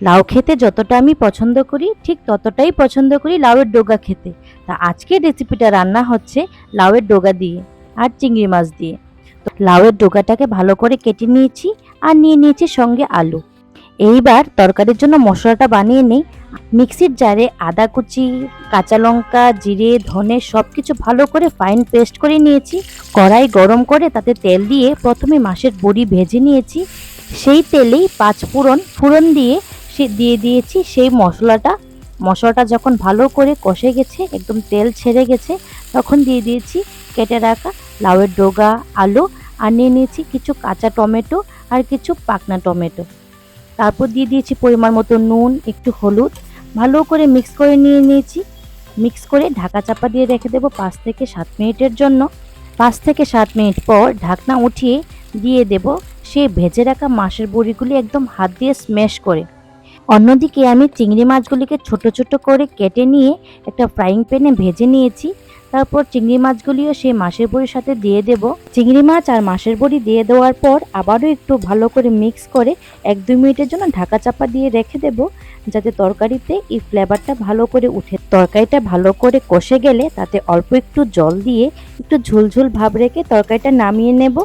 লাউ খেতে যতটা আমি পছন্দ করি ঠিক ততটাই পছন্দ করি লাউয়ের ডগা খেতে। তা আজকের রেসিপিটা রান্না হচ্ছে লাউয়ের ডগা দিয়ে আর চিংড়ি মাছ দিয়ে। তো লাউয়ের ডগাটাকে ভালো করে কেটে নিয়েছি আর নিয়ে নিয়েছি সঙ্গে আলু। এইবার তরকারির জন্য মশলাটা বানিয়ে নেই। মিক্সির জারে আদা কুচি, কাঁচা লঙ্কা, জিরে, ধনে সব কিছু ভালো করে ফাইন পেস্ট করে নিয়েছি। কড়াই গরম করে তাতে তেল দিয়ে প্রথমে মাছের বড়ি ভেজে নিয়েছি। সেই তেলেই ফোড়ন দিয়ে দিয়ে দিয়েছি সেই মশলাটা যখন ভালো করে কষে গেছে, একদম তেল ছেড়ে গেছে, তখন দিয়ে দিয়েছি কেটে রাখা লাউয়ের ডগা, আলু আর নিয়ে নিয়েছি কিছু কাঁচা টমেটো আর কিছু পাকনা টমেটো। তারপর দিয়ে দিয়েছি পরিমাণ মতো নুন, একটু হলুদ, ভালো করে মিক্স করে নিয়ে নিয়েছি। মিক্স করে ঢাকা চাপা দিয়ে রেখে দেবো 5 থেকে 7 মিনিটের জন্য। 5 থেকে 7 মিনিট পর ঢাকনা উঠিয়ে দিয়ে দেব সেই ভেজে রাখা মাছের বড়িগুলি একদম হাত দিয়ে স্ম্যাশ করে। অন্যদিকে আমি চিংড়ি মাছগুলিকে ছোট ছোট করে কেটে নিয়ে একটা ফ্রাইং প্যানে ভেজে নিয়েছি। তারপর চিংড়ি মাছগুলিও সেই মাছের বড়ির সাথে দিয়ে দেব। চিংড়ি মাছ আর মাছের বড়ি দিয়ে দেওয়ার পর আবারও একটু ভালো করে মিক্স করে 1-2 মিনিটের জন্য ঢাকা চাপা দিয়ে রেখে দেব, যাতে তরকারিতে এই ফ্লেভারটা ভালো করে উঠে। তরকারিটা ভালো করে কষে গেলে তাতে অল্প একটু জল দিয়ে একটু ঝোলঝোল ভাব রেখে তরকারিটা নামিয়ে নেব।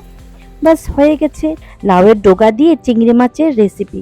ব্যাস হয়ে গেছে লাউয়ের ডগা দিয়ে চিংড়ি মাছের রেসিপি।